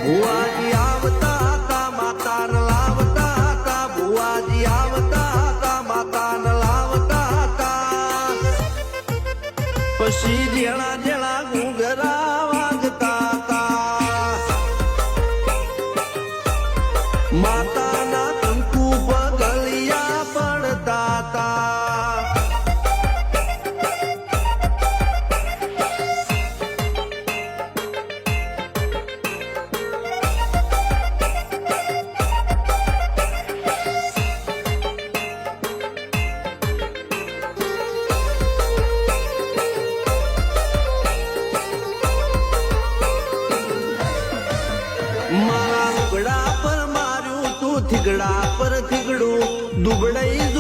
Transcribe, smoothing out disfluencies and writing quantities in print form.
ભુવાજી આવતા હતા માતાને લાવતા હતા ભુવાજી આવતા હતા માતાને લાવતા હતા પછી જેણા જેણા ઘૂંઘરા વાગતા હતા માતાના કંકુ પગલિયા પડતા હતા મારા લુગડા પર માર્યું તું થીગડા પર થીગડું દુબળઈ